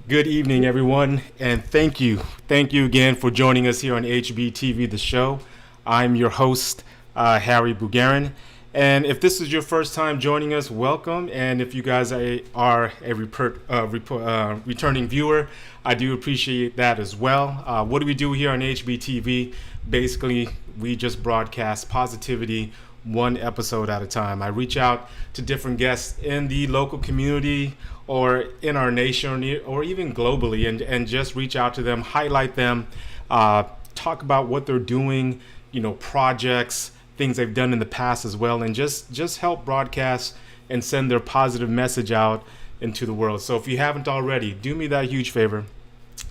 Good evening, everyone, and thank you. Thank you again for joining us here on Hbtv, the show. I'm your host, Harry Bugarin. And if this is your first time joining us, welcome. And if you guys are a returning viewer, I do appreciate that as well. What do we do here on HBTV? Basically, we just broadcast positivity one episode at a time. I reach out to different guests in the local community or in our nation or even globally and just reach out to them, highlight them, talk about what they're doing, projects, things they've done in the past as well, and just help broadcast and send their positive message out into the world. So if you haven't already, do me that huge favor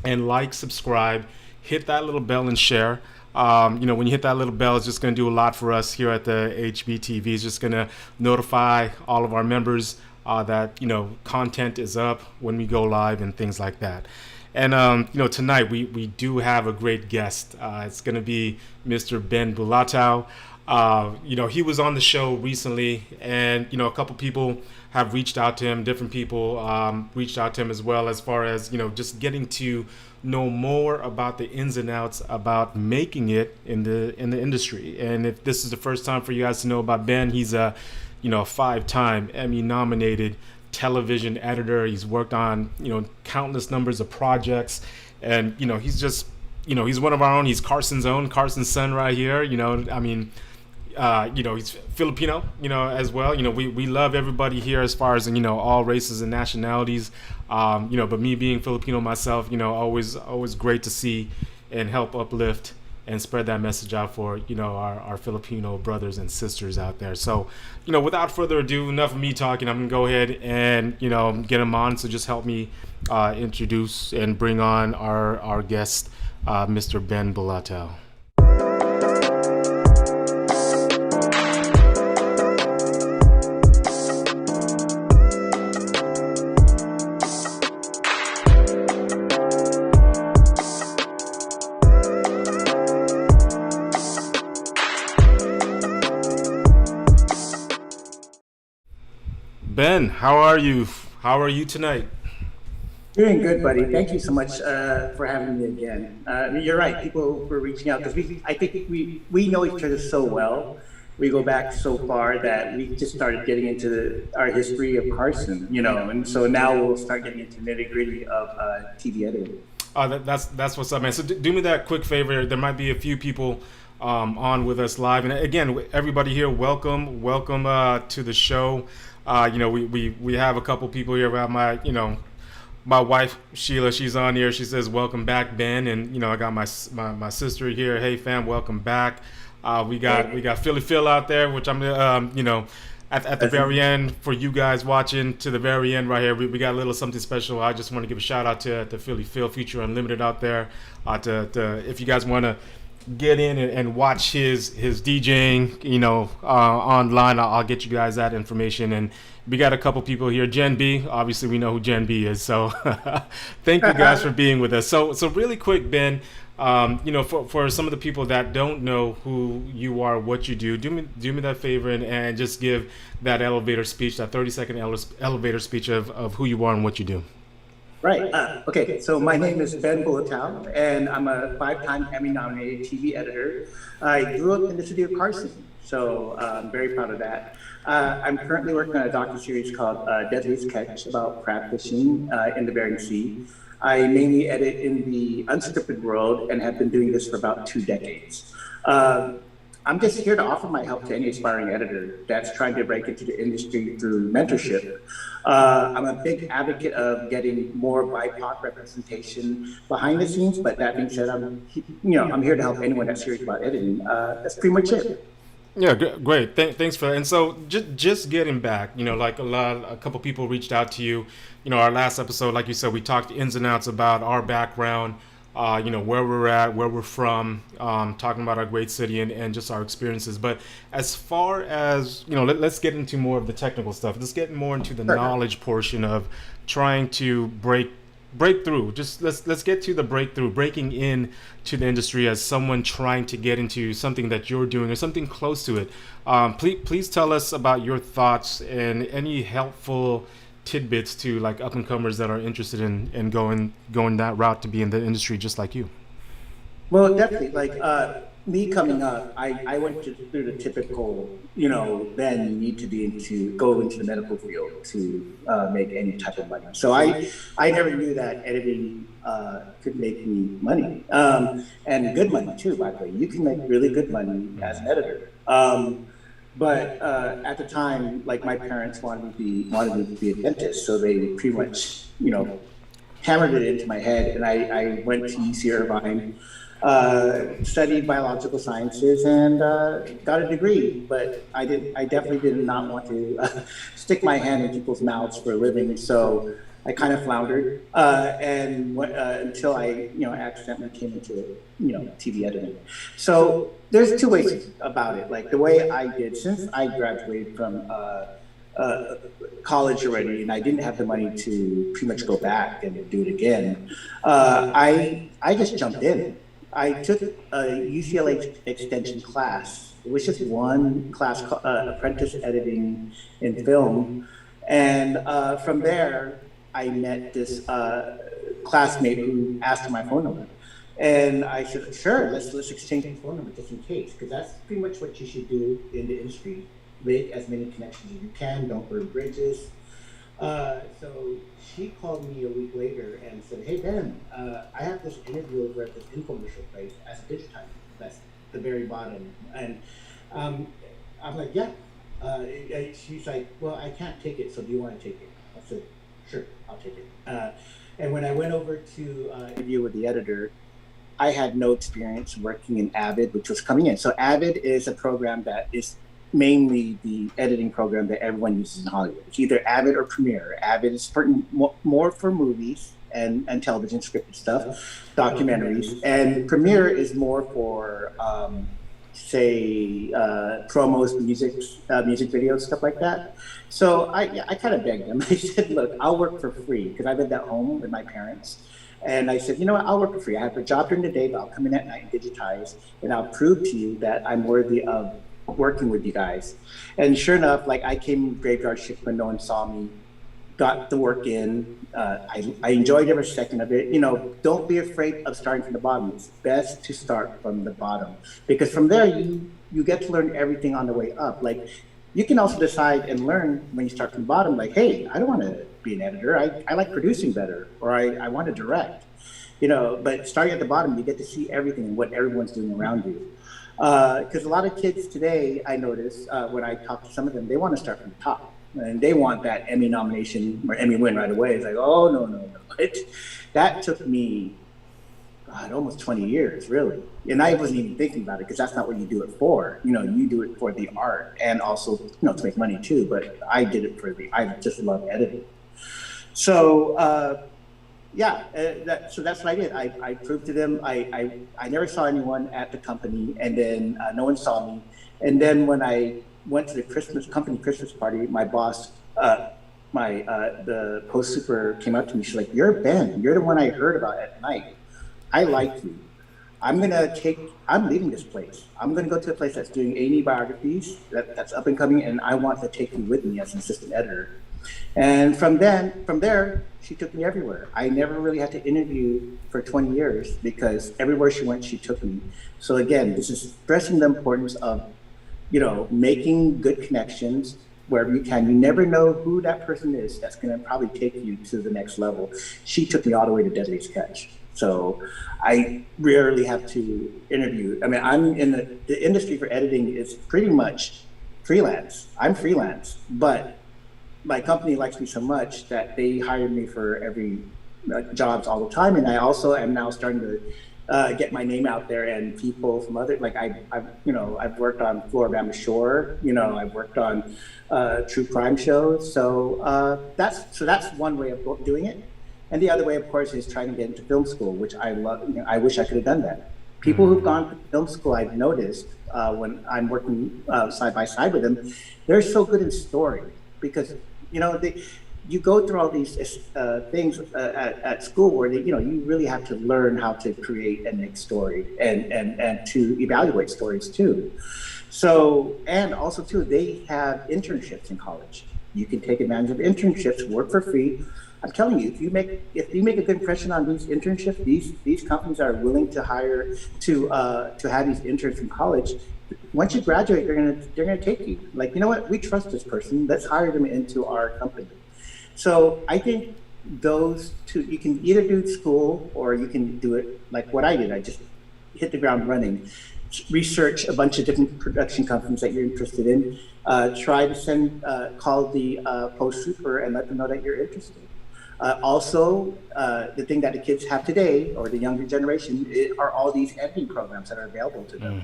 and like, subscribe, hit that little bell and share. When you hit that little bell, it's just going to do a lot for us here at the HBTV. It's just going to notify all of our members that, content is up when we go live and things like that. And, tonight we do have a great guest. It's going to be Mr. Ben Bulatao. He was on the show recently, and, a couple people have reached out to him. Different people reached out to him as well, as far as, just getting to know more about the ins and outs about making it in the industry. And if this is the first time for you guys to know about Ben, he's a 5-time Emmy nominated television editor. He's worked on countless numbers of projects, and he's just he's one of our own. He's Carson's son right here. He's Filipino, as well. We love everybody here as far as, all races and nationalities. But me being Filipino myself, always great to see and help uplift and spread that message out for, our Filipino brothers and sisters out there. So, without further ado, enough of me talking. I'm going to go ahead and, get him on. So just help me introduce and bring on our guest, Mr. Ben Bulatao. Ben, how are you? How are you tonight? Doing good, buddy. Thank you so much for having me again. You're right. People were reaching out because I think we know each other so well. We go back so far that we just started getting into our history of Carson, and so now we'll start getting into nitty gritty of TV editing. That's what's up, man. So do me that quick favor. There might be a few people on with us live, and again, everybody here, welcome to the show. We have a couple people here. We have my wife Sheila. She's on here. She says, "Welcome back, Ben." And I got my sister here. Hey, fam, welcome back. We got Philly Phil out there, which I'm at the very end for you guys watching to the very end right here. We got a little something special. I just want to give a shout out to Philly Phil, Future Unlimited out there. If you guys want to get in and watch his DJing, online. I'll get you guys that information. And we got a couple people here. Jen B, obviously we know who Jen B is. So thank you guys for being with us. So really quick, Ben, for some of the people that don't know who you are, what you do me that favor and just give that elevator speech, that 30-second elevator speech of who you are and what you do. Right. Okay. So my name is Ben Bulatao, and I'm a 5-time Emmy-nominated TV editor. I grew up in the city of Carson, so I'm very proud of that. I'm currently working on a docuseries called Deadliest Catch about crab fishing in the Bering Sea. I mainly edit in the unscripted world and have been doing this for about 2 decades. I'm just here to offer my help to any aspiring editor that's trying to break into the industry through mentorship. I'm a big advocate of getting more BIPOC representation behind the scenes, but that being said, I'm here to help anyone that's serious about editing. That's pretty much it. Yeah, great. Thanks for that. And so just getting back, a couple people reached out to you. Our last episode, like you said, we talked ins and outs about our background, where we're at, where we're from, talking about our great city and just our experiences. But as far as, let's get into more of the technical stuff. Let's get more into the knowledge portion of trying to break through. Just let's get to the breaking in to the industry as someone trying to get into something that you're doing or something close to it. Please tell us about your thoughts and any helpful tidbits to like up and comers that are interested in going that route to be in the industry just like you? Well, definitely. Like me coming up, I went through the typical, then you need to go into the medical field to make any type of money. So I never knew that editing could make me money, and good money too. By the way, you can make really good money as an editor. But at the time, like my parents wanted me to be a dentist, so they pretty much, hammered it into my head, and I went to UC Irvine, studied biological sciences, and got a degree. But I definitely did not want to stick my hand in people's mouths for a living. So I kind of floundered, and until I, accidentally came into, TV editing. So there's two ways about it. Like the way I did, since I graduated from college already, and I didn't have the money to pretty much go back and do it again. I just jumped in. I took a UCLA extension class. It was just one class, apprentice editing in film, and from there I met this classmate who asked for my phone number, and I said, "Sure, let's exchange the phone number just in case, because that's pretty much what you should do in the industry. Make as many connections as you can. Don't burn bridges." So she called me a week later and said, "Hey Ben, I have this interview over at this infomercial place as a digitizer. That's the very bottom." And I'm like, "Yeah." She's like, "Well, I can't take it, so do you want to take it?" I said, "Sure, I'll take it." And when I went over to interview with the editor, I had no experience working in Avid, which was coming in. So Avid is a program that is mainly the editing program that everyone uses in Hollywood. It's either Avid or Premiere. Avid is more for movies and television scripted stuff, documentaries, and Premiere is more for promos, music videos, stuff like that. So I kind of begged them. I said, "Look, I'll work for free," because I lived at home with my parents. And I said, "You know what, I'll work for free. I have a job during the day, but I'll come in at night and digitize, and I'll prove to you that I'm worthy of working with you guys." And sure enough, like I came graveyard shift when no one saw me, got the work in. I enjoyed every second of it. Don't be afraid of starting from the bottom. It's best to start from the bottom, because from there you get to learn everything on the way up. Like you can also decide and learn when you start from the bottom, like, hey, I don't want to be an editor. I like producing better, or I want to direct. But starting at the bottom, you get to see everything and what everyone's doing around you. Because a lot of kids today, I notice when I talk to some of them, they want to start from the top, and they want that Emmy nomination or Emmy win right away. It's like, oh no. That took me, God, almost 20 years, really. And I wasn't even thinking about it, because that's not what you do it for. You do it for the art, and also, to make money too. But I did it I just love editing. So so that's what I did. I proved to them. I never saw anyone at the company, and then no one saw me. And then when I went to the company Christmas party, my boss, the post super came up to me. She's like, "You're Ben. You're the one I heard about at night. I like you. I'm leaving this place. I'm gonna go to a place that's doing A&E biographies, that's up and coming, and I want to take you with me as an assistant editor." And from there, she took me everywhere. I never really had to interview for 20 years, because everywhere she went, she took me. So again, this is stressing the importance of, making good connections wherever you can. You never know who that person is that's going to probably take you to the next level. She took me all the way to Deadliest Catch. So I rarely have to interview. I mean, I'm in the industry for editing is pretty much freelance. I'm freelance, but my company likes me so much that they hire me for every jobs all the time. And I also am now starting to get my name out there, and people from other, like I've worked on Floribama Shore, I've worked on true crime shows. So that's one way of doing it. And the other way, of course, is trying to get into film school, which I love. I wish I could have done that. People who've gone to film school, I've noticed when I'm working side by side with them, they're so good in story, because you go through all these things at school where you really have to learn how to create and make story and to evaluate stories too. So, and also too, they have internships in college. You can take advantage of internships, work for free. I'm telling you, if you make a good impression on these internships, these companies are willing to hire to have these interns from college. Once you graduate, they're gonna take you. Like, you know what? We trust this person. Let's hire them into our company. So I think those two, you can either do school or you can do it like what I did. I just hit the ground running, research a bunch of different production companies that you're interested in, try to call the post super and let them know that you're interested. Also, the thing that the kids have today, or the younger generation, are all these editing programs that are available to them.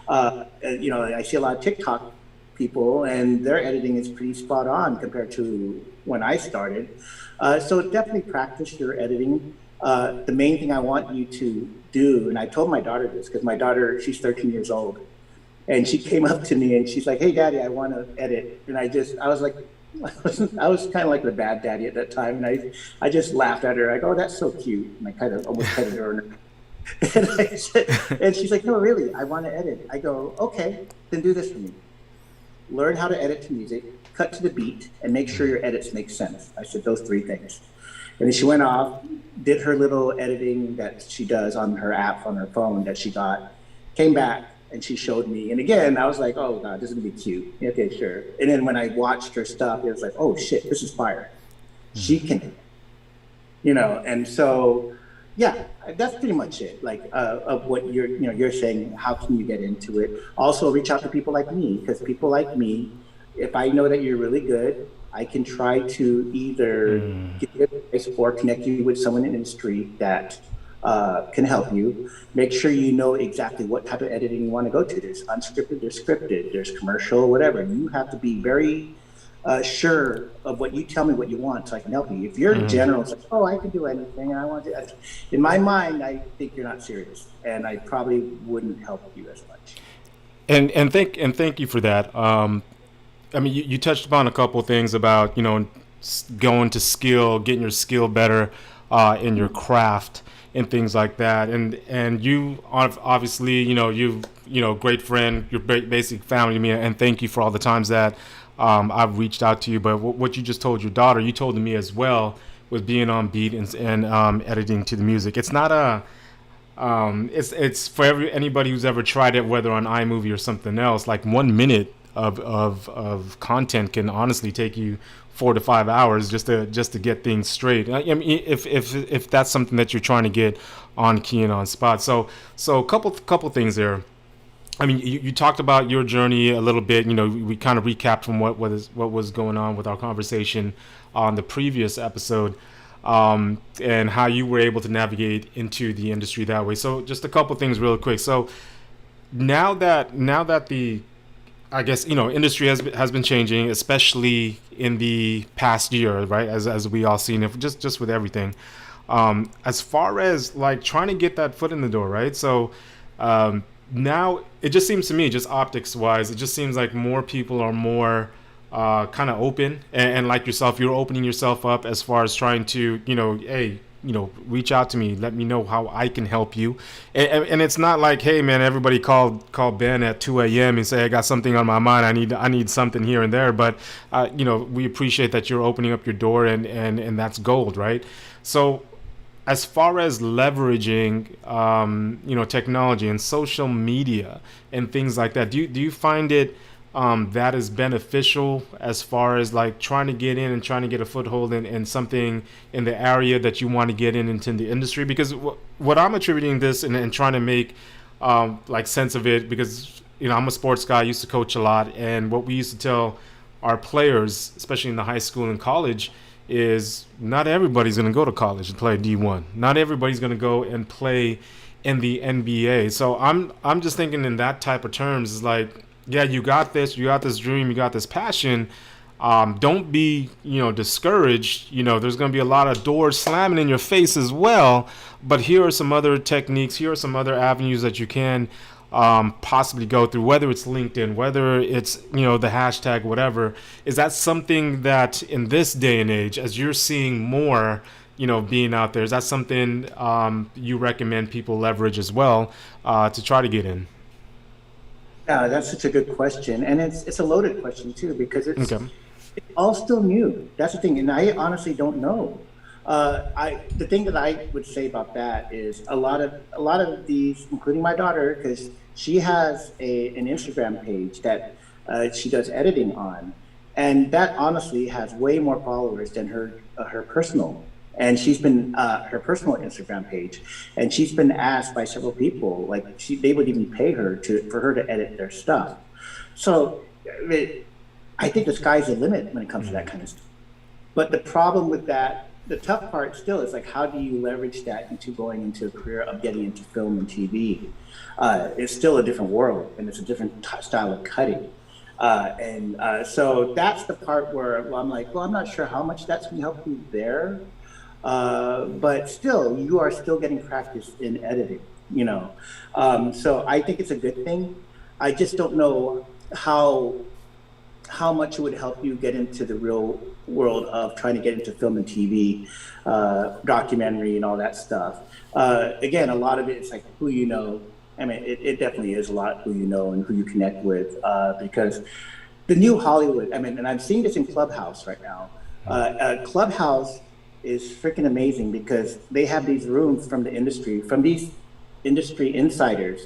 I see a lot of TikTok people, and their editing is pretty spot on compared to when I started. So definitely practice your editing. The main thing I want you to do, and I told my daughter this, because my daughter, she's 13 years old, and she came up to me and she's like, "Hey, Daddy, I want to edit." And I was like, I was kind of like the bad daddy at that time, and I just laughed at her. I go, "Oh, that's so cute," and I kind of almost petted her. And she's like, "No, really, I want to edit." I go, "Okay, then do this for me. Learn how to edit to music, cut to the beat, and make sure your edits make sense." I said those three things. And then she went off, did her little editing that she does on her app on her phone that she got, came back, and she showed me. And again, I was like, "Oh God, this is gonna be cute." Okay, sure. And then when I watched her stuff, it was like, "Oh shit, this is fire. She can," And so, yeah, that's pretty much it. Like of what you're saying. How can you get into it? Also, reach out to people like me, because people like me, if I know that you're really good, I can try to either give you advice or connect you with someone in the industry that can help you. Make sure you know exactly what type of editing you want to go to. There's unscripted, there's scripted, there's commercial, whatever. You have to be very sure of what you tell me what you want, so I can help you. If you're general, it's like, "Oh, I can do anything, and I want to," in my mind, I think you're not serious, and I probably wouldn't help you as much. And thank you for that. I mean, you touched upon a couple of things about going to skill, getting your skill better in your craft and things like that. And you obviously you've great friend, you're basic family to me, and thank you for all the times that I've reached out to you. But what you just told your daughter, you told to me as well, was being on beat and editing to the music. It's not a it's for anybody who's ever tried it, whether on iMovie or something else. Like 1 minute of content can honestly take you 4 to 5 hours just to get things straight. I mean, if that's something that you're trying to get on key and on spot. So a couple things there. I mean, you talked about your journey a little bit. We kind of recapped from what was going on with our conversation on the previous episode, and how you were able to navigate into the industry that way. So just a couple things real quick. So now that the industry has been changing, especially in the past year, right? As we all seen it, just with everything. As far as like trying to get that foot in the door, right? So now it just seems to me, just optics wise, it just seems like more people are more kind of open, and like yourself, you're opening yourself up as far as trying to, hey, reach out to me, let me know how I can help you. And it's not like, hey man, everybody call Ben at 2 a.m. and say, "I got something on my mind, I need something here and there." But we appreciate that you're opening up your door, and that's gold, right? So as far as leveraging technology and social media and things like that, do you find it that is beneficial as far as like trying to get in and trying to get a foothold in something in the area that you want to get into the industry? Because what I'm attributing this and trying to make like sense of it, because I'm a sports guy, I used to coach a lot, and what we used to tell our players, especially in the high school and college, is not everybody's going to go to college and play D1. Not everybody's going to go and play in the NBA. So I'm just thinking in that type of terms, is like, yeah, you got this dream, you got this passion. Don't be, discouraged. There's going to be a lot of doors slamming in your face as well. But here are some other techniques. Here are some other avenues that you can possibly go through, whether it's LinkedIn, whether it's, the hashtag, whatever. Is that something that in this day and age, as you're seeing more, being out there, is that something you recommend people leverage as well to try to get in? Yeah, that's such a good question, and it's a loaded question too, because it's Okay. it's all still new. That's the thing, and I honestly don't know. The thing that I would say about that is a lot of these, including my daughter, because she has an Instagram page that she does editing on, and that honestly has way more followers than her personal. And she's been her personal Instagram page, and she's been asked by several people, like they would even pay her for her to edit their stuff. So I think the sky's the limit when it comes to that kind of stuff. But the problem with that, the tough part still is like, how do you leverage that into going into a career of getting into film and TV? It's still a different world, and it's a different style of cutting. So that's the part where I'm like, well, I'm not sure how much that's going to help you there. But still, you are still getting practice in editing, you know. So I think it's a good thing. I just don't know how much it would help you get into the real world of trying to get into film and TV, documentary and all that stuff. Again, a lot of it is like who you know. I mean, it definitely is a lot who you know and who you connect with, because the new Hollywood, I mean, and I'm seeing this in Clubhouse right now. Clubhouse is freaking amazing because they have these rooms from the industry, from these industry insiders,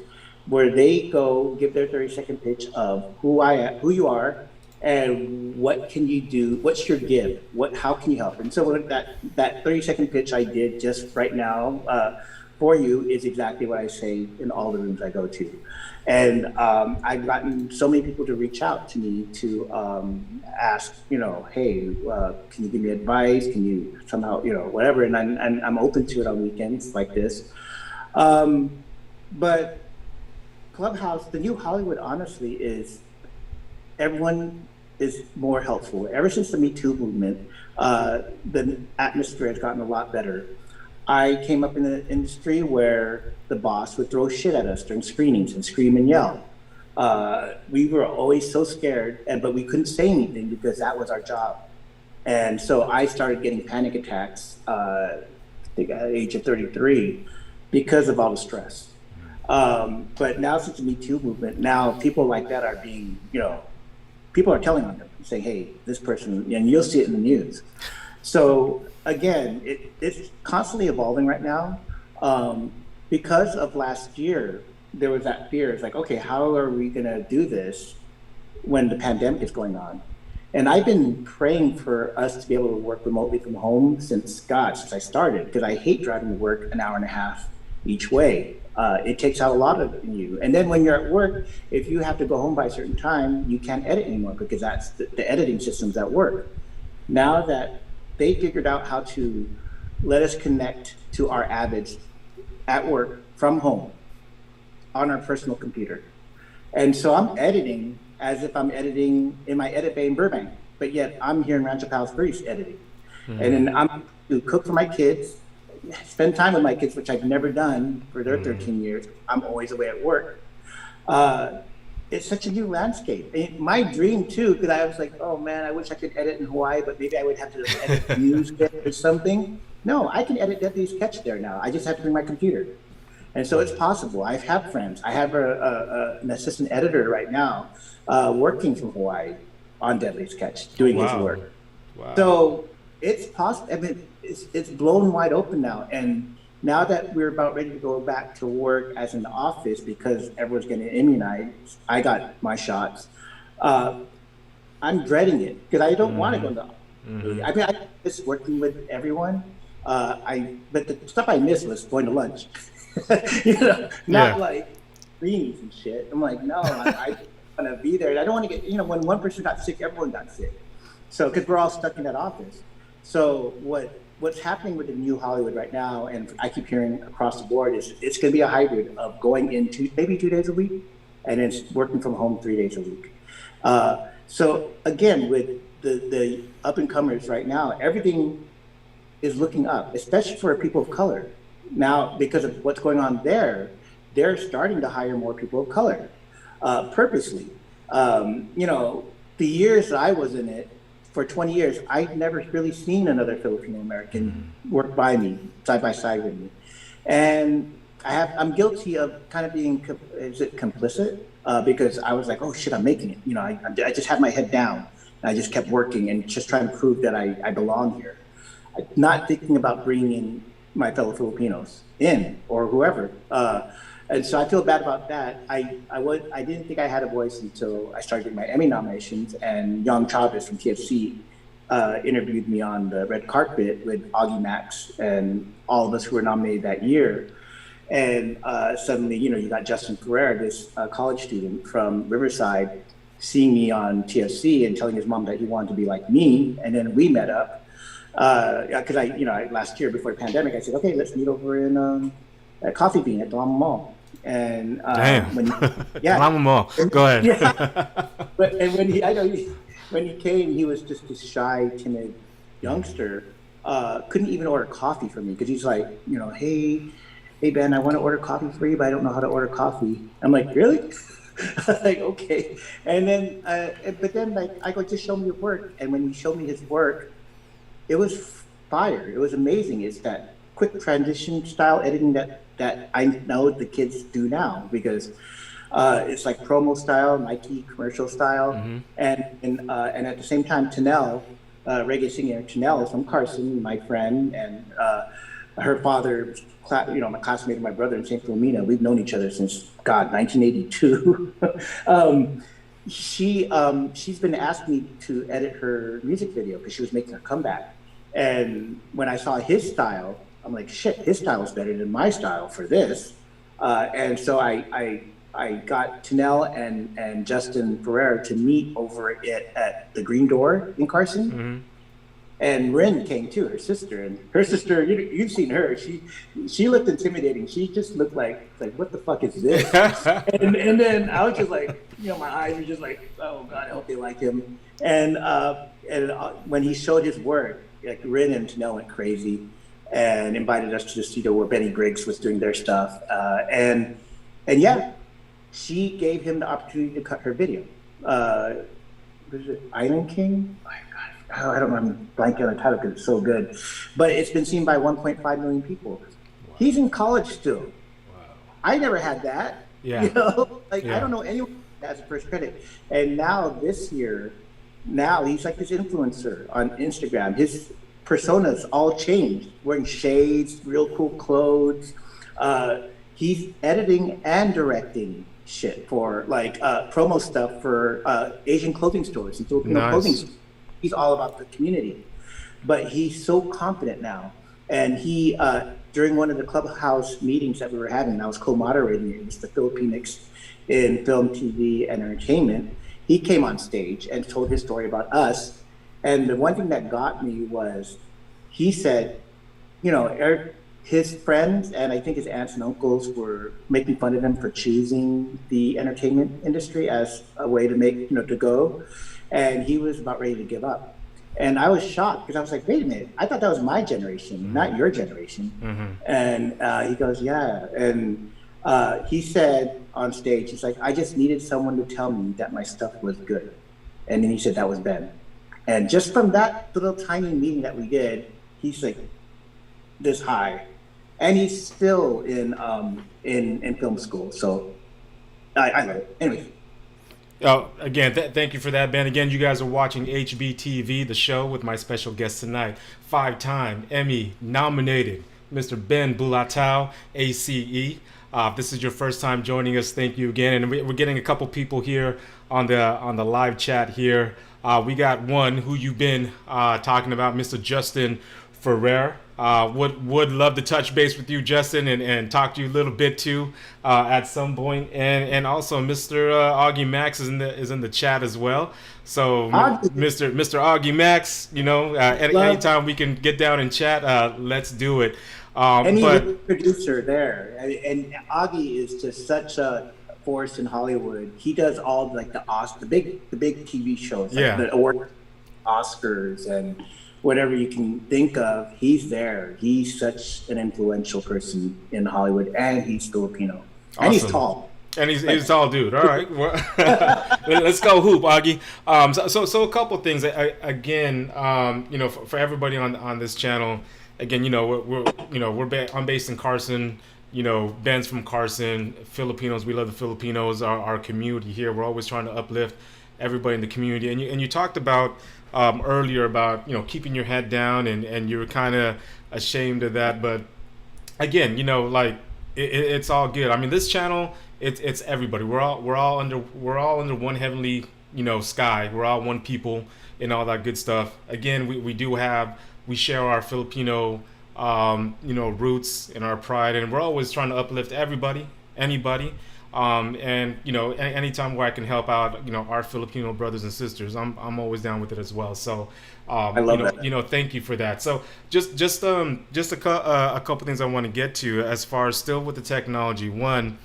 where they go give their 30-second pitch of who you are, and what can you do? What's your give? How can you help? And so that 30-second pitch I did just right now for you is exactly what I say in all the rooms I go to. And I've gotten so many people to reach out to me to ask, you know, hey, can you give me advice? Can you somehow, you know, whatever? And I'm open to it on weekends like this. But Clubhouse, the new Hollywood, honestly, is everyone is more helpful. Ever since the Me Too movement, the atmosphere has gotten a lot better. I came up in an industry where the boss would throw shit at us during screenings and scream and yell. We were always so scared, but we couldn't say anything because that was our job. And so I started getting panic attacks, I think at the age of 33, because of all the stress. But now since the Me Too movement, now people like that are being, you know, people are telling on them, saying, hey, this person, and you'll see it in the news. So again, it's constantly evolving right now. Because of last year, there was that fear. It's like, okay, how are we gonna do this when the pandemic is going on? And I've been praying for us to be able to work remotely from home since I started, because I hate driving to work an hour and a half each way. It takes out a lot of you. And then when you're at work, if you have to go home by a certain time, you can't edit anymore because that's the editing systems at work. Now that they figured out how to let us connect to our avids at work from home on our personal computer. And so I'm editing as if I'm editing in my edit bay in Burbank, but yet I'm here in Rancho Palos Verdes editing. Mm-hmm. And then I'm to cook for my kids, spend time with my kids, which I've never done for their 13 years. I'm always away at work. It's such a new landscape. And my dream too, because I was like, oh man, I wish I could edit in Hawaii, but maybe I would have to edit news or something. No, I can edit Deadly Sketch there now. I just have to bring my computer. And so it's possible. I have friends. I have an assistant editor right now working from Hawaii on Deadly Sketch, doing his work. Wow. So it's possible. I mean, it's blown wide open now. And now that we're about ready to go back to work as in the office because everyone's getting immunized, I got my shots. I'm dreading it because I don't want to go to the office. Mm-hmm. I mean, I miss working with everyone. But the stuff I missed was going to lunch. You know, not like screens and shit. I'm like, no, I want to be there. I don't want to get, you know, when one person got sick, everyone got sick. So, because we're all stuck in that office. So what's happening with the new Hollywood right now, and I keep hearing across the board, is it's going to be a hybrid of going in maybe 2 days a week, and then working from home 3 days a week. So again, with the up and comers right now, everything is looking up, especially for people of color. Now, because of what's going on there, they're starting to hire more people of color purposely. You know, the years that I was in it, for 20 years, I'd never really seen another Filipino American work by me, side by side with me. And I'm guilty of kind of being, is it complicit? Because I was like, oh shit, I'm making it. You know, I just had my head down I just kept working and just trying to prove that I belong here. Not thinking about bringing in my fellow Filipinos in or whoever. And so I feel bad about that. I didn't think I had a voice until I started getting my Emmy nominations, and Young Chavez from TFC interviewed me on the red carpet with Augie Max and all of us who were nominated that year. And suddenly, you got Justin Ferrer, this college student from Riverside, seeing me on TFC and telling his mom that he wanted to be like me. And then we met up. Because last year before the pandemic, I said, okay, let's meet over in at Coffee Bean at the Lama Mall. And Lama Mall. Go ahead. Yeah. And when he came, he was just this shy, timid youngster. Couldn't even order coffee for me because he's like, hey Ben, I want to order coffee for you, but I don't know how to order coffee. I'm like, really? Like, okay. And then, but then like I go, just show me your work. And when he showed me his work, it was fire. It was amazing. It's that quick transition style editing that I know the kids do now, because it's like promo style, Nike commercial style, and at the same time, Tanel, reggae singer Tanel is from Carson, my friend, and her father, my classmate and my brother in St. Philomena. We've known each other since 1982. She's been asking me to edit her music video because she was making her comeback. And when I saw his style, I'm like, shit, his style is better than my style for this. And so I got Tanel and Justin Ferrer to meet over at the Green Door in Carson. Mm-hmm. And Rin came too, her sister. And her sister, you've seen her. She looked intimidating. She just looked like what the fuck is this? and then I was just like, my eyes were just like, oh God, I hope they like him. And when he showed his work, like Rin and Tanel went crazy and invited us to the studio where Benny Griggs was doing their stuff. And yeah, she gave him the opportunity to cut her video. Was it Island King? Oh, God, I don't know, I'm blanking on the title because it's so good. But it's been seen by 1.5 million people. Wow. He's in college still. Wow. I never had that. Yeah. I don't know anyone that has a first credit. And now this year, he's like this influencer on Instagram. His personas all changed, wearing shades, real cool clothes. He's editing and directing shit for promo stuff for Asian clothing stores and Filipino clothing stores. He's all about the community, but he's so confident now. And he, during one of the clubhouse meetings that we were having, I was co-moderating it, was the Filipinx in film, TV, and entertainment. He came on stage and told his story about us. And the one thing that got me was he said, his friends and I think his aunts and uncles were making fun of him for choosing the entertainment industry as a way to make, to go. And he was about ready to give up. And I was shocked because I was like, wait a minute, I thought that was my generation, not your generation. Mm-hmm. And he goes, yeah. And he said on stage, he's like, I just needed someone to tell me that my stuff was good. And then he said, that was Ben. And just from that little tiny meeting that we did, he's like this high. And he's still in film school. So I love it. Anyway. Again, thank you for that, Ben. Again, you guys are watching HBTV, the show, with my special guest tonight, 5-time Emmy nominated Mr. Ben Bulatao, ACE. If this is your first time joining us, thank you again. And we're getting a couple people here on the live chat here. We got one who you've been talking about, Mr. Justin Ferrer. Would love to touch base with you, Justin, and talk to you a little bit too at some point. And also Mr. Augie Max is in the chat as well. So Mr. Augie Max, anytime we can get down and chat, let's do it. And he's a producer there, and Augie is just such a force in Hollywood. He does all the big TV shows, the award, Oscars, and whatever you can think of. He's there. He's such an influential person in Hollywood, and he's Filipino, and he's tall. And he's a tall dude. All right, let's go hoop, Augie. So a couple things. Again, for everybody on this channel. Again, I'm based in Carson. Ben's from Carson. Filipinos, we love the Filipinos. Our community here. We're always trying to uplift everybody in the community. And you talked about earlier about keeping your head down, and you were kind of ashamed of that, but again, like it's all good. I mean, this channel, it's everybody. We're all under one heavenly sky. We're all one people and all that good stuff. Again, we share our Filipino roots and our pride, and we're always trying to uplift everybody, anybody. And anytime where I can help out, our Filipino brothers and sisters, I'm always down with it as well. So, I love that. thank you for that. So, just a couple things I want to get to as far as still with the technology. One,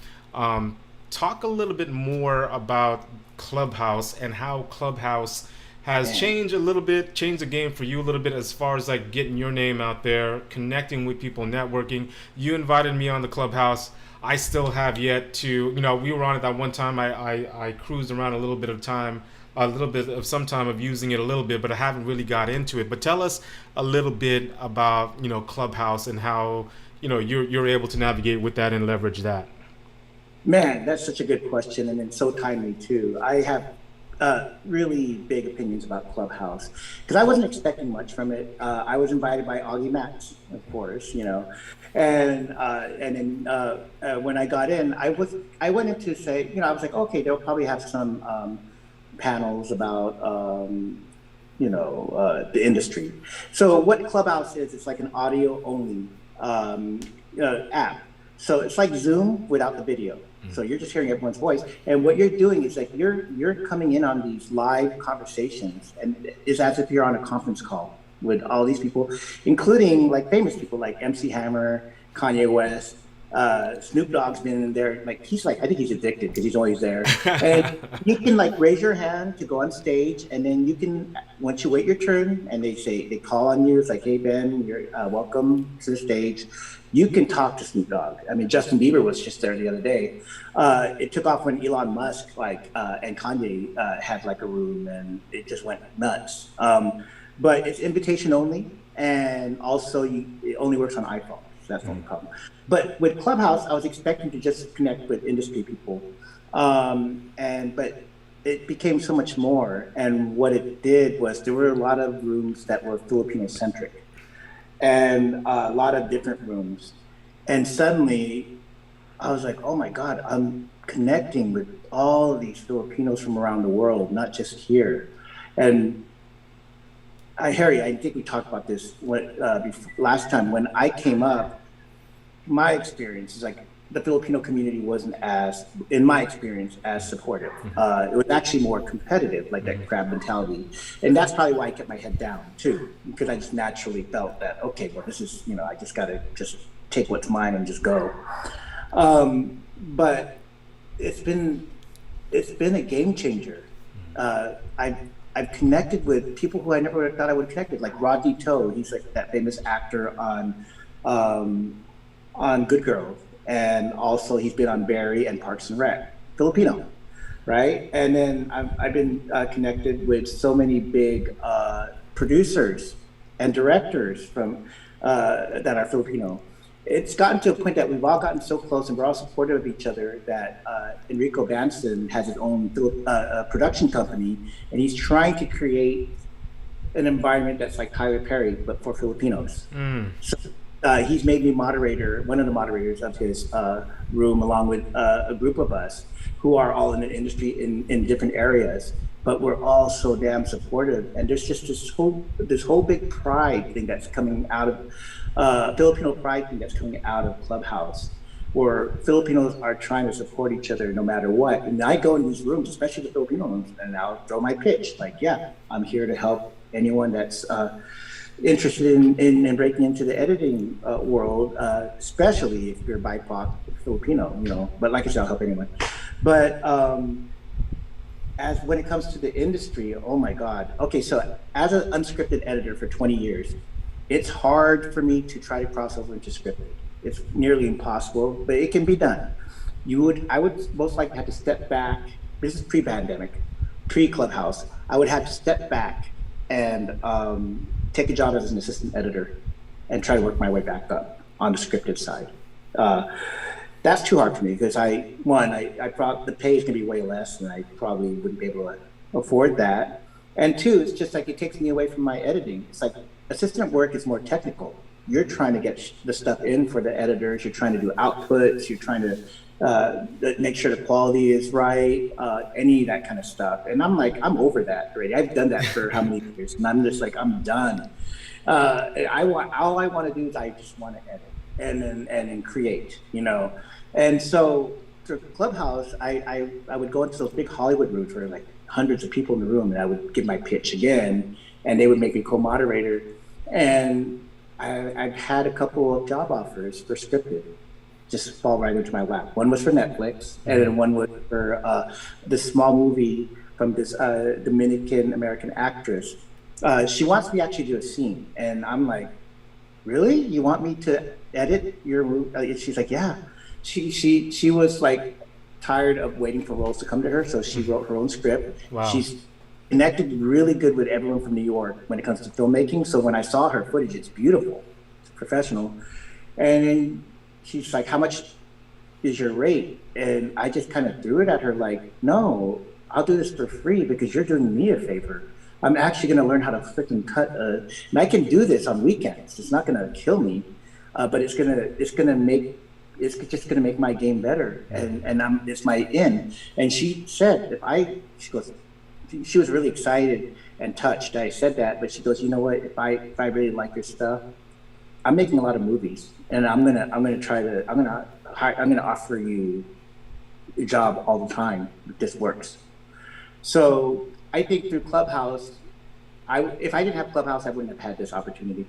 talk a little bit more about Clubhouse and how Clubhouse has changed the game for you a little bit as far as like getting your name out there, connecting with people, networking. You invited me on the Clubhouse. I still have yet to, we were on it that one time. I cruised around a little bit of some time of using it a little bit, but I haven't really got into it. But tell us a little bit about, Clubhouse and how, you're able to navigate with that and leverage that. Man, that's such a good question, and it's so timely too. I have really big opinions about Clubhouse because I wasn't expecting much from it. I was invited by Augie Max, of course, and then when I got in, I went in to say, I was like, okay, they'll probably have some panels about the industry. So what Clubhouse is, it's like an audio only app. So it's like Zoom without the video. So you're just hearing everyone's voice, and what you're doing is like you're coming in on these live conversations, and it's as if you're on a conference call with all these people, including like famous people like MC Hammer, Kanye West, Snoop Dogg's been in there. Like I think he's addicted because he's always there. And you can like raise your hand to go on stage, and then you can, once you wait your turn, and they call on you. It's like, hey Ben, you're welcome to the stage. You can talk to Snoop Dogg. I mean, Justin Bieber was just there the other day. It took off when Elon Musk and Kanye had like a room, and it just went nuts. But it's invitation only, and also it only works on iPhone. So that's the only problem. But with Clubhouse, I was expecting to just connect with industry people, but it became so much more. And what it did was there were a lot of rooms that were Filipino centric, and a lot of different rooms. And suddenly I was like, oh my God, I'm connecting with all these Filipinos from around the world, not just here. And Harry, I think we talked about this last time. When I came up, my experience is like the Filipino community wasn't in my experience, as supportive. It was actually more competitive, like that crab mentality. And that's probably why I kept my head down too, because I just naturally felt that, okay, well, this is, I just gotta just take what's mine and just go. But it's been a game changer. I've connected with people who I never thought I would connect with, like Rodney Toe. He's like that famous actor on Good Girls. And also he's been on Barry and Parks and Rec, Filipino, right? And then I've been connected with so many big producers and directors from that are Filipino. It's gotten to a point that we've all gotten so close and we're all supportive of each other that Enrico Banson has his own production company, and he's trying to create an environment that's like Tyler Perry, but for Filipinos. So, he's made me one of the moderators of his room, along with a group of us who are all in the industry in different areas, but we're all so damn supportive. And there's just this whole big pride thing that's coming out of Filipino pride thing that's coming out of Clubhouse, where Filipinos are trying to support each other no matter what. And I go in these rooms, especially the Filipino rooms, and I'll throw my pitch, like, yeah, I'm here to help anyone that's interested in breaking into the editing world, especially if you're BIPOC Filipino, but like I said, I'll help anyone. But as when it comes to the industry, oh my God. Okay, so as an unscripted editor for 20 years, it's hard for me to try to cross over into scripted. It's nearly impossible, but it can be done. I would most likely have to step back. This is pre-pandemic, pre-Clubhouse. I would have to step back and take a job as an assistant editor and try to work my way back up on the scripted side. That's too hard for me because I thought the pay is gonna be way less, and I probably wouldn't be able to afford that. And two, it's just like it takes me away from my editing. It's like assistant work is more technical. You're trying to get the stuff in for the editors. You're trying to do outputs. You're trying to make sure the quality is right, any of that kind of stuff. And I'm like, I'm over that already. I've done that for how many years, and I'm just like, I'm done. All I want to do is I just want to edit and create, you know. And so for Clubhouse, I would go into those big Hollywood rooms where like hundreds of people in the room, and I would give my pitch again, and they would make me co-moderator. And I've had a couple of job offers for scripted just fall right into my lap. One was for Netflix, and then one was for this small movie from this Dominican American actress. She wants me to actually do a scene, and I'm like, really? You want me to edit your movie? She's like, yeah. She was like tired of waiting for roles to come to her, so she wrote her own script. Wow. She's connected really good with everyone from New York when it comes to filmmaking. So when I saw her footage, it's beautiful, it's professional. And she's like, how much is your rate? And I just kind of threw it at her like, no, I'll do this for free because you're doing me a favor. I'm actually going to learn how to freaking cut and I can do this on weekends. It's not going to kill me, but it's just going to make my game better. And it's my in. And she said, she was really excited and touched. I said that, but she goes, you know what? If I really like your stuff, I'm making a lot of movies, and I'm gonna offer you a job all the time if this works. So I think through Clubhouse, if I didn't have Clubhouse, I wouldn't have had this opportunity.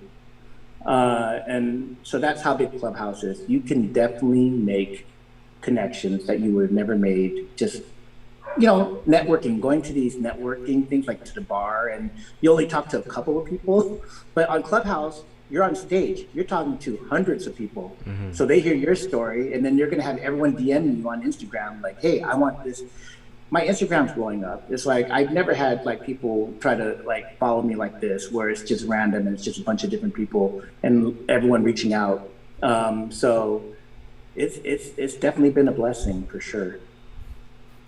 And so that's how big Clubhouse is. You can definitely make connections that you would have never made just, you know, networking, going to these networking things like to the bar, and you only talk to a couple of people. But on Clubhouse, you're on stage, you're talking to hundreds of people. Mm-hmm. So they hear your story, and then you're going to have everyone DM you on Instagram, like, hey, I want this. My Instagram's blowing up. It's like, I've never had like people try to like follow me like this, where it's just random and it's just a bunch of different people and everyone reaching out. So it's definitely been a blessing for sure.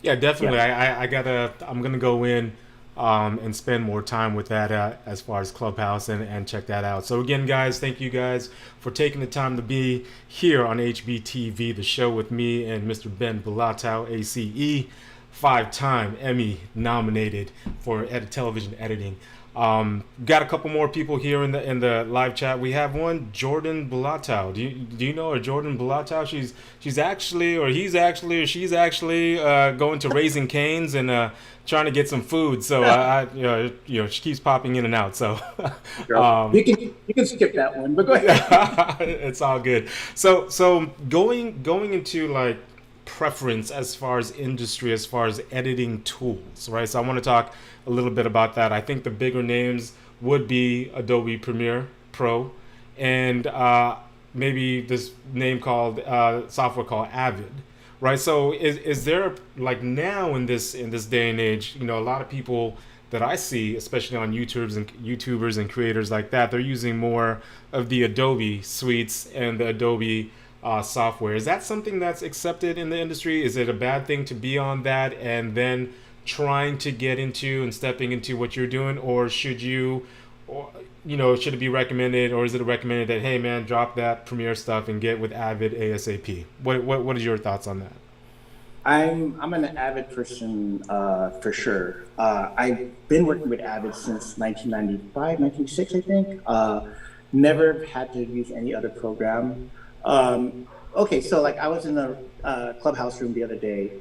Yeah, definitely. Yeah. I'm gonna go in and spend more time with that as far as Clubhouse and check that out. So again, guys, thank you guys for taking the time to be here on HBTV, the show with me and Mr. Ben Bulatao, ACE, 5-time Emmy nominated for television editing. Got a couple more people here in the live chat. We have one, Jordan Bulatao. Do you know her, Jordan Bulatao? She's actually, or he's actually, or she's actually going to Raising Cane's and trying to get some food. So she keeps popping in and out. So you can skip that one, but go ahead. It's all good. So going into like preference as far as industry, as far as editing tools, right? So I want to talk a little bit about that. I think the bigger names would be Adobe Premiere Pro and maybe this name called software called Avid, right? So is there, like, now in this day and age, you know, a lot of people that I see, especially on YouTubers and creators like that, they're using more of the Adobe suites and the Adobe software. Is that something that's accepted in the industry? Is it a bad thing to be on that and then trying to get into and stepping into what you're doing, or should you, should it be recommended, or is it recommended that, hey man, drop that Premiere stuff and get with Avid ASAP? What is your thoughts on that? I'm an Avid person for sure. I've been working with Avid since 1995, 1996, I think. Never had to use any other program. Okay, so like I was in the Clubhouse room the other day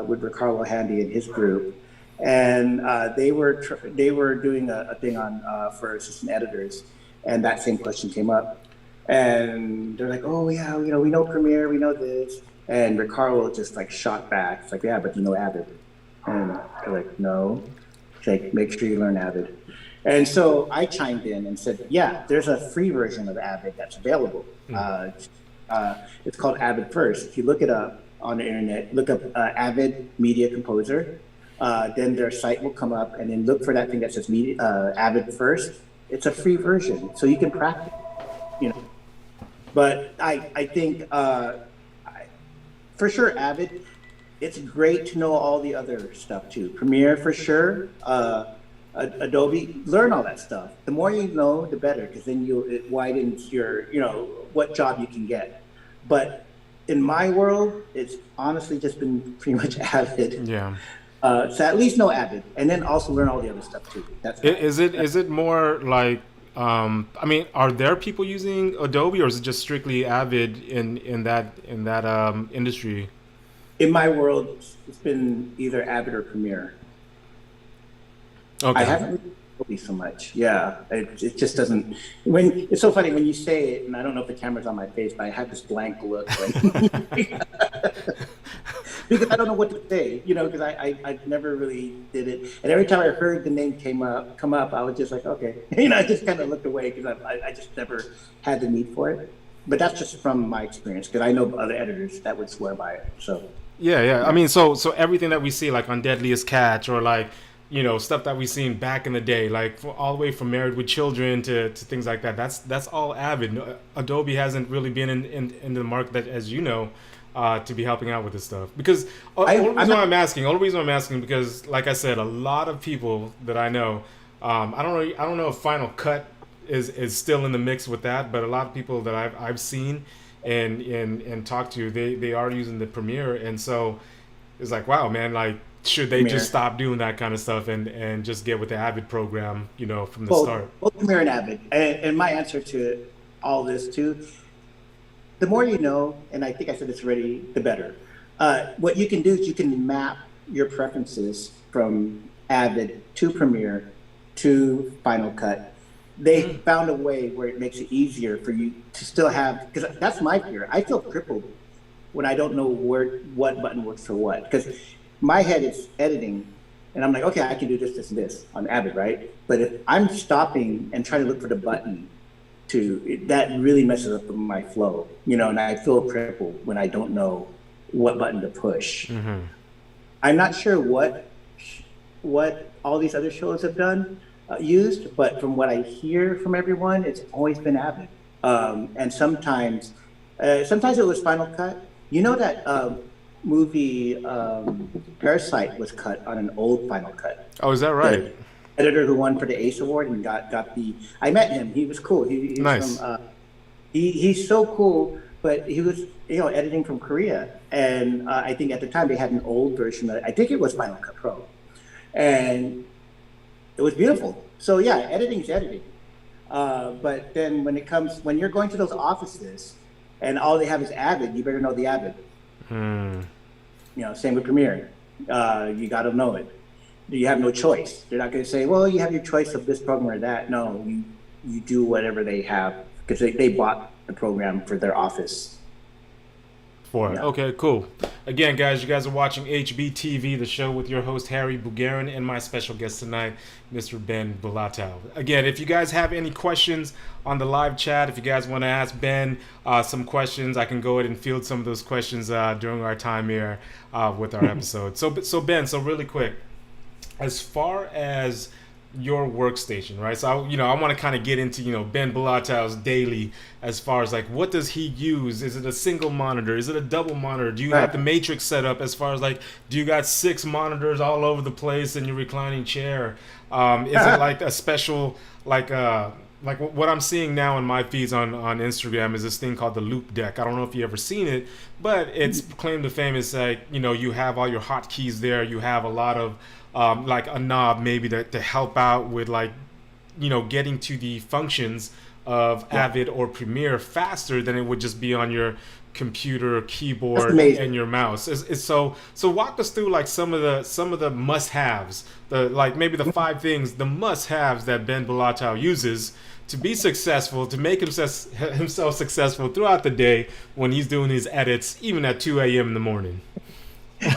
with Ricardo Handy and his group, and they were doing a thing on for assistant editors, and that same question came up, and they're like, oh yeah, we know Premiere, we know this, and Ricardo just like shot back. It's like, yeah, but you know Avid, and they're like, no. It's like, make sure you learn Avid. And so I chimed in and said, yeah, there's a free version of Avid that's available. It's called Avid First. If you look it up on the internet, look up Avid Media Composer, then their site will come up, and then look for that thing that says Avid First. It's a free version, so you can practice, But I think, for sure, Avid, it's great to know all the other stuff too. Premiere for sure. Adobe, learn all that stuff. The more you know, the better, because then it widens your, what job you can get. But in my world, it's honestly just been pretty much Avid. Yeah. So at least know Avid, and then also learn all the other stuff too. Is it more like I mean, are there people using Adobe, or is it just strictly Avid in that industry? In my world, it's been either Avid or Premiere. Okay. I haven't really Adobe so much. Yeah, it just doesn't. When it's so funny when you say it, and I don't know if the camera's on my face, but I have this blank look. Because I don't know what to say, because I never really did it. And every time I heard the name come up, I was just like, okay. I just kind of looked away because I just never had the need for it. But that's just from my experience, because I know other editors that would swear by it. So Yeah. I mean, so everything that we see, like on Deadliest Catch, or like, stuff that we've seen back in the day, like all the way from Married with Children to things like that. That's all Avid. Adobe hasn't really been in the market that, as you know, to be helping out with this stuff. Because only reason I'm asking because, like I said, a lot of people that I know, I don't know if Final Cut is still in the mix with that, but a lot of people that I've seen and talked to, they are using the Premiere, and so it's like, wow, man, like, should they just stop doing that kind of stuff and just get with the Avid program, from the start? Both Premiere and Avid. And my answer to all this too, the more you know, and I think I said this already, the better. What you can do is you can map your preferences from Avid to Premiere to Final Cut. They found a way where it makes it easier for you to still have, because that's my fear. I feel crippled when I don't know what button works for what. Because my head is editing, and I'm like, okay, I can do this, and this on Avid, right? But if I'm stopping and trying to look for the button, that really messes up my flow, and I feel crippled when I don't know what button to push. Mm-hmm. I'm not sure what all these other shows have used, but from what I hear from everyone, it's always been Avid. And sometimes it was Final Cut. That movie Parasite was cut on an old Final Cut. Oh, is that right? The editor who won for the Ace Award and got the. I met him. He was cool. He's nice. From, he's so cool, but he was editing from Korea, and I think at the time they had an old version of it. I think it was Final Cut Pro, and it was beautiful. So yeah, editing's editing. But then when you're going to those offices and all they have is Avid, you better know the Avid. Same with Premiere. You got to know it. You have no choice. They're not going to say, well, you have your choice of this program or that. No, you do whatever they have, because they bought the program for their office. Okay, cool. Again, guys, you guys are watching Hbtv, the show with your host Harry Bugarin and my special guest tonight, Mr. Ben Bulatao. Again, if you guys have any questions on the live chat, if you guys want to ask Ben some questions, I can go ahead and field some of those questions during our time here with our episode. So Ben, really quick, as far as your workstation, right? So I want to kind of get into Ben Bulatao's daily, as far as like, what does he use? Is it a single monitor? Is it a double monitor? Do you have the matrix set up? As far as like, do you got 6 monitors all over the place in your reclining chair? Is it like a special like what I'm seeing now in my feeds on Instagram is this thing called the Loop Deck. I don't know if you ever seen it, but it's claimed to fame as like, you have all your hotkeys there. You have a lot of like a knob maybe to help out with like, getting to the functions of Avid or Premiere faster than it would just be on your computer, keyboard, and your mouse. So walk us through like some of the must-haves, like maybe the 5 things, the must-haves that Ben Bulatao uses to be successful, to make himself successful throughout the day when he's doing his edits, even at 2 a.m. in the morning.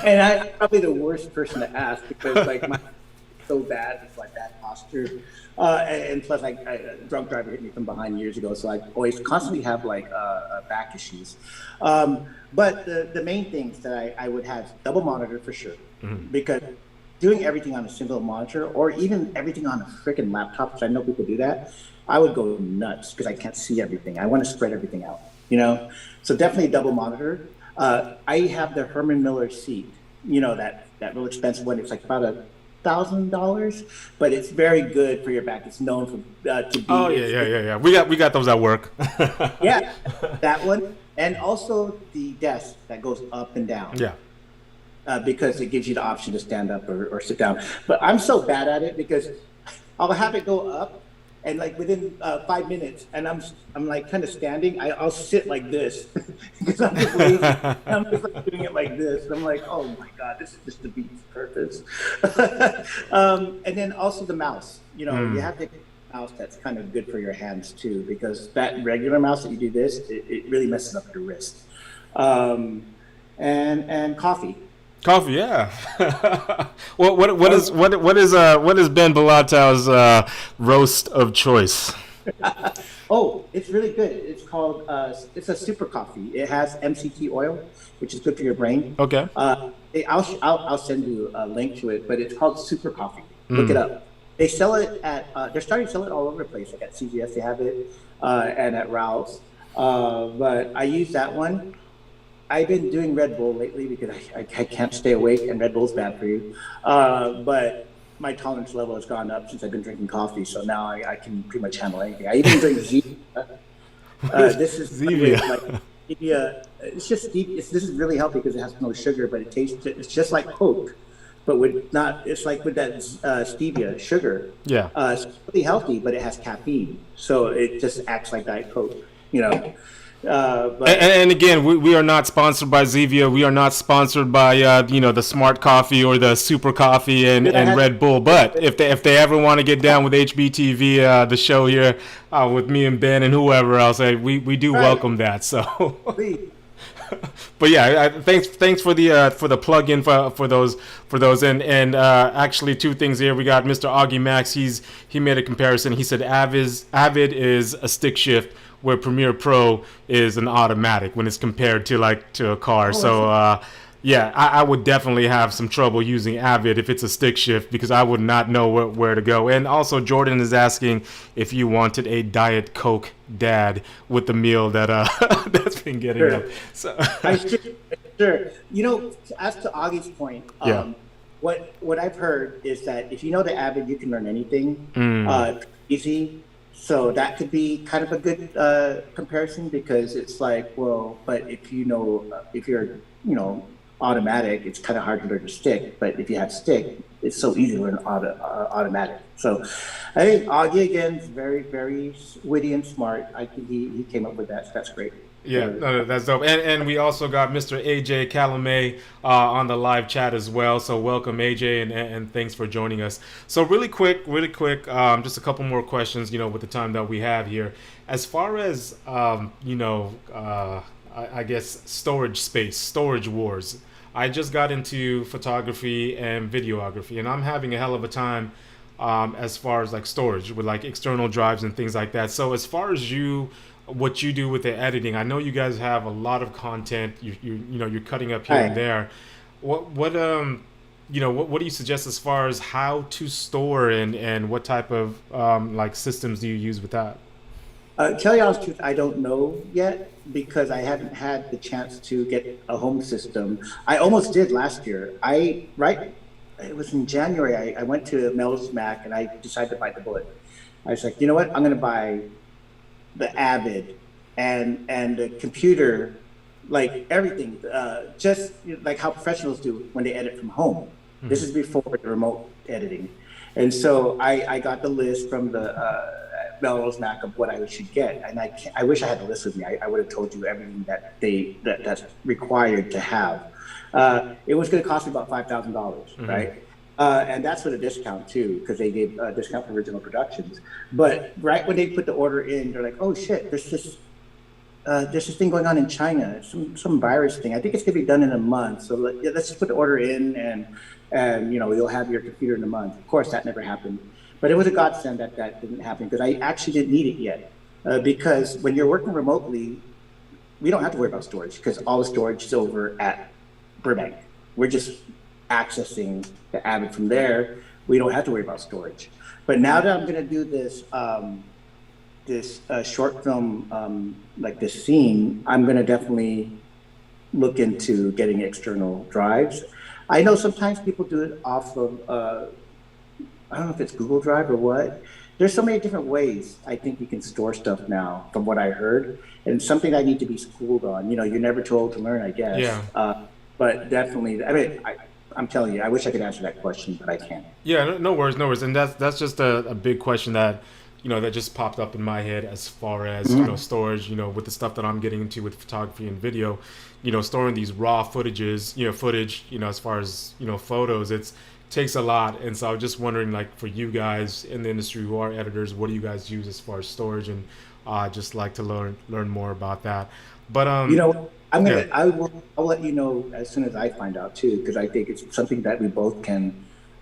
And I'm probably the worst person to ask, because like my so bad, it's like bad posture, and plus like a drunk driver hit me from behind years ago, so I always constantly have like back issues. But the main things that I would have, double monitor for sure, because doing everything on a single monitor, or even everything on a freaking laptop, which I know people do that, I would go nuts because I can't see everything. I want to spread everything out, So definitely double monitor. I have the Herman Miller seat, that real expensive one. It's like about $1,000, but it's very good for your back. It's known for to Oh be yeah, yeah, yeah, yeah. We got those at work. yeah, that one, and also the desk that goes up and down. Yeah. Because it gives you the option to stand up or sit down. But I'm so bad at it because I'll have it go up, and like within 5 minutes, and I'm like kind of standing. I'll sit like this because I'm just lazy. I'm just like doing it like this. And I'm like, oh my god, this is just defeats the purpose. And then also the mouse. You have to get a mouse that's kind of good for your hands too, because that regular mouse that you do this, it really messes up your wrist. And coffee. Coffee, yeah. What is Ben Bulatao's roast of choice? Oh, it's really good. It's called it's a super coffee. It has MCT oil, which is good for your brain. Okay. I'll send you a link to it, but it's called Super Coffee. Look it up. They sell it at they're starting to sell it all over the place. Like at CVS they have it, and at Ralph's. But I use that one. I've been doing Red Bull lately because I can't stay awake, and Red Bull's bad for you. But my tolerance level has gone up since I've been drinking coffee, so now I can pretty much handle anything. I even drink Zevia. This is Zevia. like Zevia. It's just this is really healthy because it has no sugar, but it's just like Coke, but with not. It's like with that stevia sugar. Yeah. It's really healthy, but it has caffeine, so it just acts like Diet Coke. And again, we are not sponsored by Zevia. We are not sponsored by the Smart Coffee or the Super Coffee and Red Bull. But if they ever want to get down with HBTV, the show here with me and Ben and whoever else, we do welcome that. So. Please. But yeah, thanks for the plug-in for those and actually two things here. We got Mr. Augie Max. He made a comparison. He said Avid is a stick shift, where Premiere Pro is an automatic when it's compared to a car. So yeah, I would definitely have some trouble using Avid if it's a stick shift because I would not know where to go. And also Jordan is asking if you wanted a Diet Coke dad with the meal that that's been getting Sure. up. So Sure. As to Augie's point, what I've heard is that if you know the Avid, you can learn anything. Easy. So that could be kind of a good comparison because it's like, well, but if you're automatic, it's kind of hard to learn to stick. But if you have stick, it's so easy to learn automatic. So I think Augie again is very, very witty and smart. I think he came up with that. So that's great. yeah, no, that's dope. And we also got Mr. AJ Calumet on the live chat as well. So welcome AJ and thanks for joining us. So really quick, just a couple more questions, with the time that we have here. As far as I guess storage wars. I just got into photography and videography, and I'm having a hell of a time as far as like storage with like external drives and things like that. So as far as what you do with the editing, I know you guys have a lot of content. You're cutting up here and there. What do you suggest as far as how to store and what type of like systems do you use with that? Tell you honest truth, I don't know yet because I haven't had the chance to get a home system. I almost did last year. It was in January. I went to Mel's Mac and I decided to buy the Bullet. I was like, you know what? I'm going to buy the Avid and the computer, like everything, just like how professionals do when they edit from home. Mm-hmm. This is before the remote editing. And so I got the list from the Melrose Mac of what I should get, and I wish I had the list with me. I would have told you everything that's required to have. It was going to cost me about $5,000, mm-hmm. right? And that's with a discount too, because they gave a discount for original productions. But right when they put the order in, they're like, "Oh shit, there's this thing going on in China, some virus thing. I think it's going to be done in a month. So let's just put the order in, and you'll have your computer in a month." Of course, that never happened. But it was a godsend that didn't happen because I actually didn't need it yet. Because when you're working remotely, we don't have to worry about storage because all the storage is over at Burbank. We're just accessing the Avid from there. We don't have to worry about storage. But now that I'm going to do this short film, like this scene, I'm going to definitely look into getting external drives. I know sometimes people do it off of, I don't know if it's Google Drive or what. There's so many different ways I think you can store stuff now, from what I heard, and it's something I need to be schooled on. You're never too old to learn, I guess. Yeah. But definitely, I mean, I'm telling you, I wish I could answer that question, but I can't. Yeah, no worries, no worries. And that's just a big question that, that just popped up in my head as far as, storage, with the stuff that I'm getting into with photography and video, storing these raw footage, as far as, photos, it takes a lot. And so I was just wondering, like, for you guys in the industry who are editors, what do you guys use as far as storage? And just like to learn more about that. But yeah. I'll let you know as soon as I find out too, because I think it's something that we both can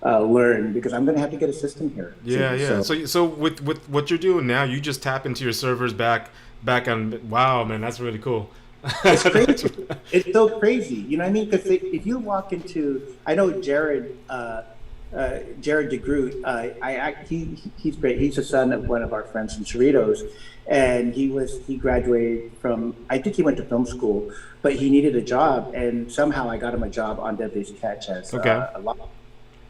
learn, because I'm gonna have to get a system here. Yeah, too, yeah. So with what you're doing now, you just tap into your servers back on. Wow, man, that's really cool. It's crazy. It's so crazy. You know what I mean? Because if you walk into, I know Jared DeGroot. He's great. He's the son of one of our friends from Cerritos, and he graduated from, I think he went to film school, but he needed a job, and somehow I got him a job on Deadliest Catch as a lot.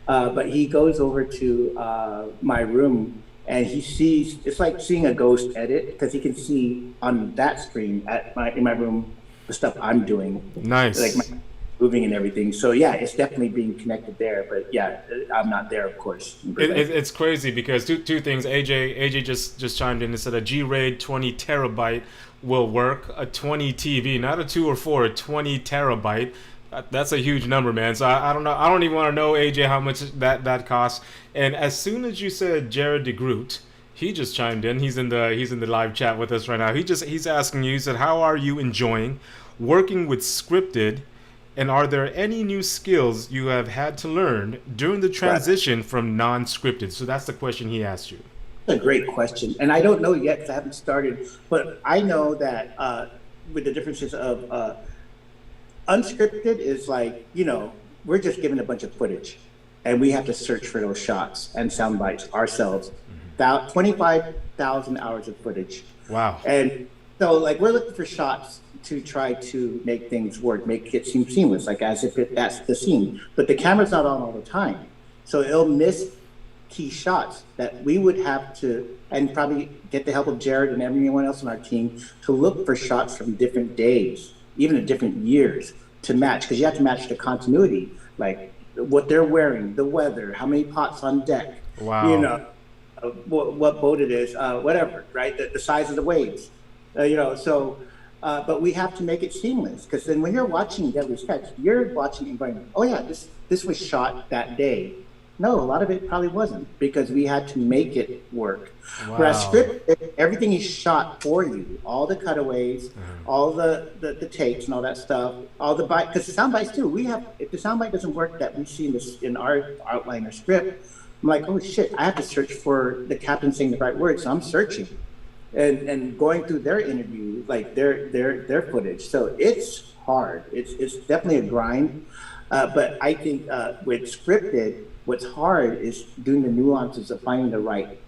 But he goes over to my room, and he sees, it's like seeing a ghost edit, because he can see on that screen in my room the stuff I'm doing. Nice. Like my moving and everything. So yeah, it's definitely being connected there. But yeah, I'm not there, of course. It's crazy because two things. AJ just chimed in and said a G-RAID 20 terabyte will work. A 20 TV, not a 2 or 4, a 20 terabyte. That's a huge number, man. So I don't know. I don't even want to know, AJ, how much that costs. And as soon as you said Jared DeGroot, he just chimed in. He's in the live chat with us right now. He's asking you. He said, "How are you enjoying working with scripted? And are there any new skills you have had to learn during the transition from non-scripted?" So that's the question he asked you. That's a great question, and I don't know yet because I haven't started. But I know that with the differences of unscripted is like, we're just given a bunch of footage, and we have to search for those shots and sound bites ourselves. About 25,000 hours of footage. Wow. And so, like, we're looking for shots to try to make things work, make it seem seamless, like as if that's the scene. But the camera's not on all the time, so it'll miss key shots that we would have to, and probably get the help of Jared and everyone else on our team to look for shots from different days, even in different years, to match, because you have to match the continuity, like what they're wearing, the weather, how many pots on deck, wow, what boat it is, whatever, right? The size of the waves, so. But we have to make it seamless, because then when you're watching Deadliest Catch, you're watching and going, "Oh yeah, this was shot that day." No, a lot of it probably wasn't, because we had to make it work. Wow. Whereas script, everything is shot for you, all the cutaways, all the takes and all that stuff, all the bite, because the sound bites too. If the sound bite doesn't work that we see in our outline or script, I'm like, "Oh shit, I have to search for the captain saying the right words." So I'm searching and going through their interview, like their footage. So it's hard. It's definitely a grind. But I think with scripted, what's hard is doing the nuances of finding the right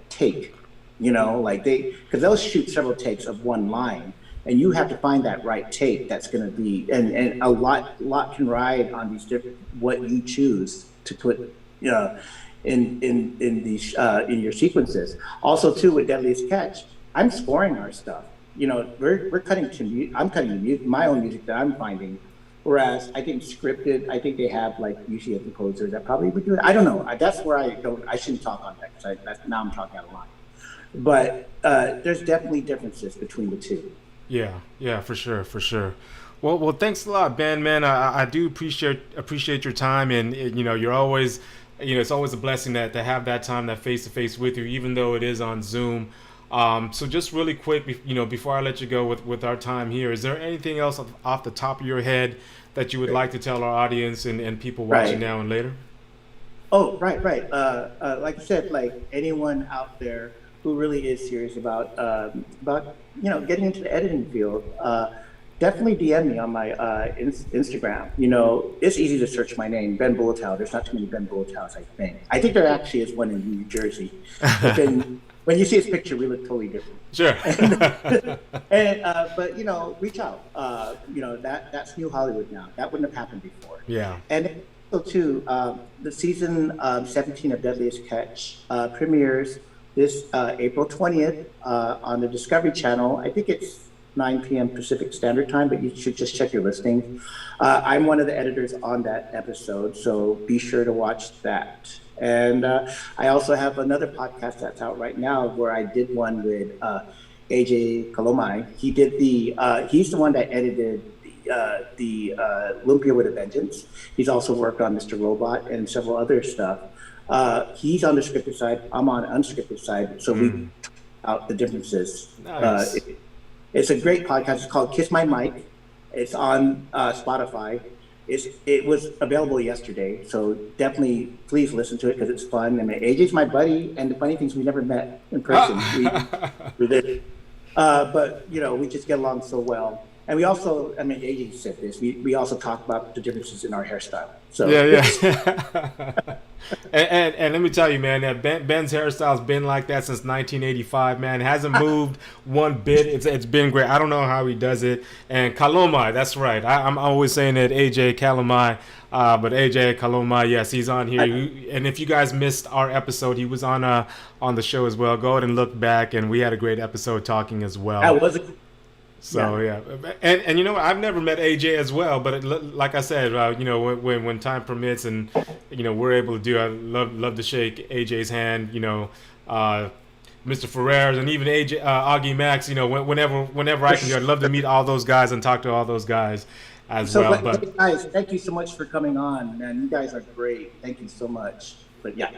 take. Like because they'll shoot several takes of one line, and you have to find that right take that's going to be, and a lot can ride on these different, what you choose to put in your sequences. Also too, with Deadliest Catch, I'm scoring our stuff. We're cutting I'm cutting my own music that I'm finding. Whereas I think scripted, I think they have like usually a composer that probably would do it. I don't know. That's where I shouldn't talk on that, because now I'm talking out of line. But there's definitely differences between the two. Yeah, for sure. Well, thanks a lot, Ben. Man, I do appreciate your time, and you're always. It's always a blessing to have that time, that face-to-face with you, even though it is on Zoom. So just really quick, before I let you go with our time here, is there anything else off the top of your head that you would like to tell our audience and people watching now and later? Oh, right. Like I said, like anyone out there who really is serious about getting into the editing field, definitely DM me on my Instagram. It's easy to search my name, Ben Bulatao. There's not too many Ben Bulataos, I think. I think there actually is one in New Jersey. But then when you see his picture, we look totally different. Sure. But reach out. That's new Hollywood now. That wouldn't have happened before. Yeah. And also too, the season 17 of Deadliest Catch premieres this April 20th on the Discovery Channel. I think it's 9 p.m. Pacific Standard Time, but you should just check your listings. I'm one of the editors on that episode, so be sure to watch that. And I also have another podcast that's out right now where I did one with AJ Kalomai. He's the one that edited the Lumpia with a Vengeance. He's also worked on Mr. Robot and several other stuff. He's on the scripted side. I'm on the unscripted side, so we talk out the differences. Nice. It's a great podcast. It's called Kiss My Mic. It's on Spotify. It was available yesterday, so definitely please listen to it because it's fun. I mean, AJ's my buddy, and the funny thing is we never met in person. We did, but we just get along so well. And we also, I mean, AJ said this. We also talk about the differences in our hairstyle. So yeah. And let me tell you, man, that Ben's hairstyle's been like that since 1985, man. It hasn't moved one bit. It's been great. I don't know how he does it. And Kalomai, that's right. I'm always saying that AJ Kalomai, but AJ Kalomai, yes, he's on here. And if you guys missed our episode, he was on the show as well. Go ahead and look back, and we had a great episode talking as well. That was So yeah, and I've never met AJ as well, but like I said, when time permits and we're able to do, I love to shake AJ's hand, Mr. Ferrer and even AJ Augie Max, whenever I can do, I'd love to meet all those guys and talk to all those guys as well. But guys, thank you so much for coming on, man. You guys are great. Thank you so much. But yeah,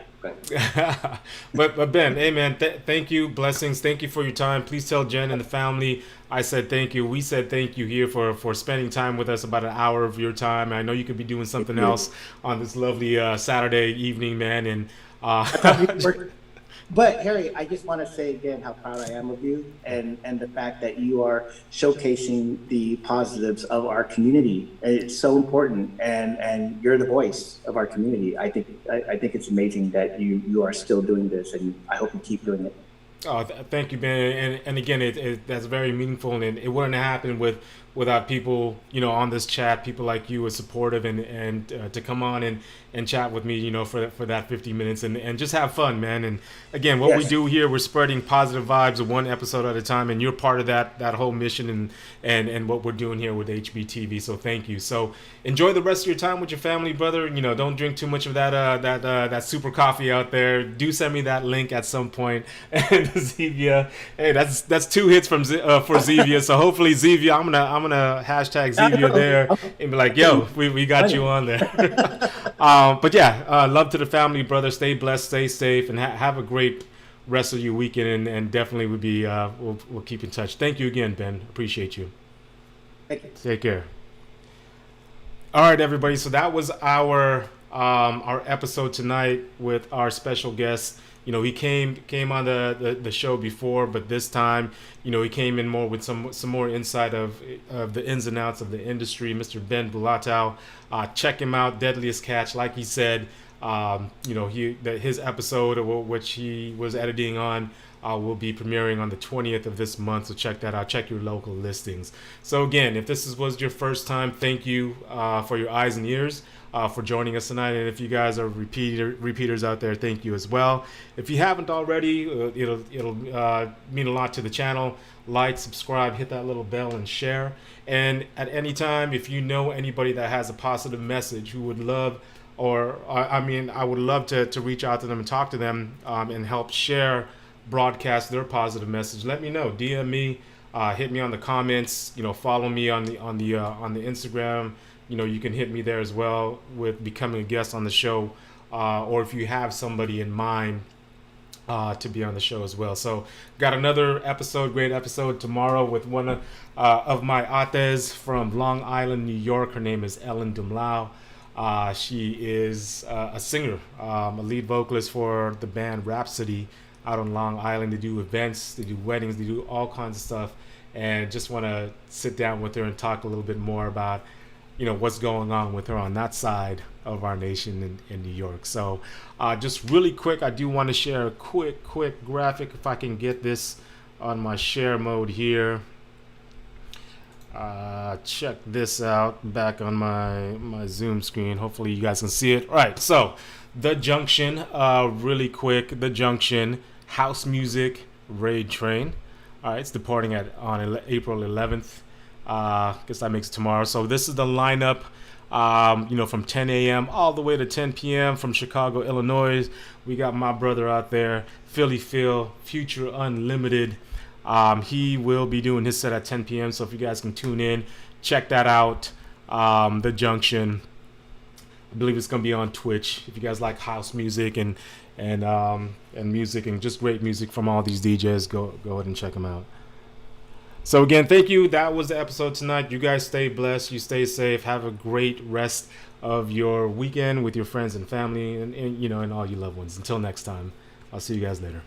but Ben, hey man, thank you, blessings, thank you for your time. Please tell Jen and the family I said thank you. We said thank you here for spending time with us, about an hour of your time. I know you could be doing something else on this lovely Saturday evening, man. And but Harry, I just want to say again how proud I am of you and the fact that you are showcasing the positives of our community. It's so important, and you're the voice of our community. I think it's amazing that you are still doing this, and I hope you keep doing it. Oh, thank you, Ben. And again, that's very meaningful, and it wouldn't happen without people, on this chat, people like you as supportive and to come on and chat with me, for that 50 minutes and just have fun, man. And again, what we do here, we're spreading positive vibes one episode at a time, and you're part of that whole mission and what we're doing here with HBTV. So thank you. So enjoy the rest of your time with your family, brother. Don't drink too much of that super coffee out there. Do send me that link at some point. And Zevia, hey, that's 2 hits for Zevia. So hopefully Zevia, I'm gonna hashtag Zevia there and be like, yo, we got you on there. But yeah, love to the family, brother. Stay blessed, stay safe, and have a great rest of your weekend. And definitely we'll keep in touch. Thank you again, Ben. Appreciate you. Thank you. Take care. All right, everybody. So that was our episode tonight with our special guest. He came on the show before, but this time, he came in more with some more insight of the ins and outs of the industry. Mr. Ben Bulatao, check him out. Deadliest Catch, like he said, his episode, which he was editing on, will be premiering on the 20th of this month. So check that out. Check your local listings. So again, if this was your first time, thank you for your eyes and ears. For joining us tonight, and if you guys are repeaters out there, thank you as well. If you haven't already, it'll mean a lot to the channel. Like, subscribe, hit that little bell, and share. And at any time, if you know anybody that has a positive message who would love, I would love to reach out to them and talk to them and help broadcast their positive message. Let me know. DM me, hit me on the comments. Follow me on the Instagram. You can hit me there as well with becoming a guest on the show, or if you have somebody in mind to be on the show as well. So got another great episode tomorrow with one of my ates from Long Island, New York. Her name is Ellen Dumlau. She is a singer, a lead vocalist for the band Rhapsody out on Long Island. They do events, they do weddings, they do all kinds of stuff, and just want to sit down with her and talk a little bit more about what's going on with her on that side of our nation in New York. So just really quick, I do want to share a quick graphic if I can get this on my share mode here. Check this out back on my Zoom screen. Hopefully you guys can see it. All right, so The Junction, really quick. The Junction, house music raid train. All right, it's departing on April 11th. Guess that makes it tomorrow. So this is the lineup. From 10 a.m. all the way to 10 p.m. from Chicago, Illinois. We got my brother out there, Philly Phil, Future Unlimited. He will be doing his set at 10 p.m. So if you guys can tune in, check that out. The Junction. I believe it's gonna be on Twitch. If you guys like house music and music and just great music from all these DJs, go ahead and check them out. So again, thank you. That was the episode tonight. You guys stay blessed. You stay safe. Have a great rest of your weekend with your friends and family and all your loved ones. Until next time, I'll see you guys later.